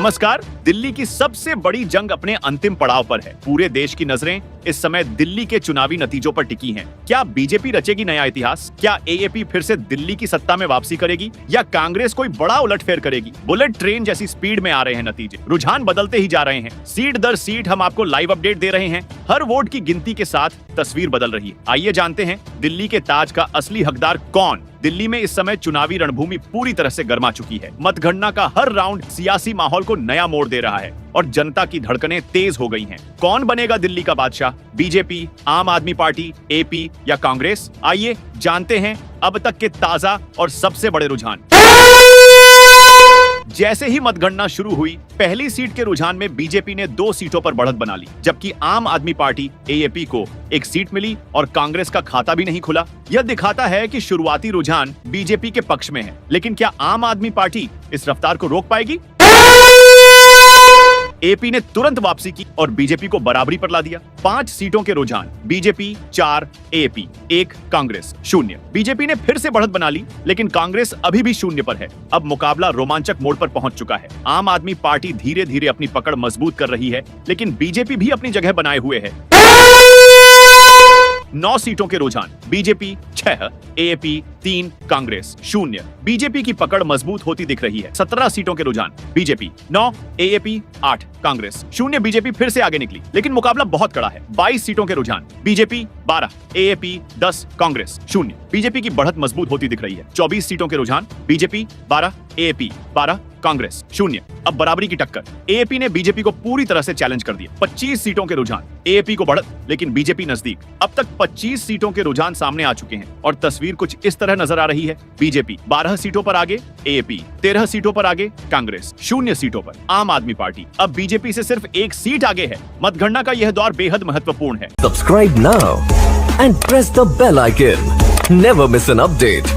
नमस्कार। दिल्ली की सबसे बड़ी जंग अपने अंतिम पड़ाव पर है। पूरे देश की नजरें इस समय दिल्ली के चुनावी नतीजों पर टिकी हैं। क्या बीजेपी रचेगी नया इतिहास? क्या एएपी फिर से दिल्ली की सत्ता में वापसी करेगी या कांग्रेस कोई बड़ा उलटफेर करेगी? बुलेट ट्रेन जैसी स्पीड में आ रहे हैं नतीजे, रुझान बदलते ही जा रहे हैं। सीट दर सीट हम आपको लाइव अपडेट दे रहे हैं। हर वोट की गिनती के साथ तस्वीर बदल रही है। आइए जानते हैं दिल्ली के ताज का असली हकदार कौन। दिल्ली में इस समय चुनावी रणभूमि पूरी तरह से गर्मा चुकी है। मतगणना का हर राउंड सियासी माहौल को नया मोड़ दे रहा है और जनता की धड़कनें तेज हो गई हैं। कौन बनेगा दिल्ली का बादशाह? बीजेपी, आम आदमी पार्टी, एपी या कांग्रेस? आइए जानते हैं अब तक के ताजा और सबसे बड़े रुझान। जैसे ही मतगणना शुरू हुई, पहली सीट के रुझान में बीजेपी ने 2 सीटों पर बढ़त बना ली, जबकि आम आदमी पार्टी एएपी को 1 सीट मिली और कांग्रेस का खाता भी नहीं खुला। यह दिखाता है कि शुरुआती रुझान बीजेपी के पक्ष में है, लेकिन क्या आम आदमी पार्टी इस रफ्तार को रोक पाएगी? एपी ने तुरंत वापसी की और बीजेपी को बराबरी पर ला दिया। 5 सीटों के रुझान, बीजेपी 4, एपी 1, कांग्रेस 0। बीजेपी ने फिर से बढ़त बना ली, लेकिन कांग्रेस अभी भी 0 पर है। अब मुकाबला रोमांचक मोड़ पर पहुंच चुका है। आम आदमी पार्टी धीरे धीरे अपनी पकड़ मजबूत कर रही है, लेकिन बीजेपी भी अपनी जगह बनाए हुए है। 9 सीटों के रुझान, बीजेपी 6, एएपी 3, कांग्रेस 0। बीजेपी की पकड़ मजबूत होती दिख रही है। 17 सीटों के रुझान, बीजेपी 9, एएपी 8, कांग्रेस 0। बीजेपी फिर से आगे निकली, लेकिन मुकाबला बहुत कड़ा है। 22 सीटों के रुझान, बीजेपी 12, एएपी 10, कांग्रेस 0। बीजेपी की बढ़त मजबूत होती दिख रही है। 24 सीटों के रुझान, बीजेपी 12, एएपी 12, कांग्रेस 0। अब बराबरी की टक्कर। एएपी ने बीजेपी को पूरी तरह से चैलेंज कर दिया। 25 सीटों के रुझान, एएपी को बढ़त, लेकिन बीजेपी नजदीक। अब तक 25 सीटों के रुझान सामने आ चुके हैं और तस्वीर कुछ इस तरह नजर आ रही है। बीजेपी 12 सीटों पर आगे, एएपी 13 सीटों पर आगे, कांग्रेस 0 सीटों पर। आम आदमी पार्टी अब बीजेपी से सिर्फ 1 सीट आगे है। मतगणना का यह दौर बेहद महत्वपूर्ण है। Subscribe now and press the bell icon. Never miss an update.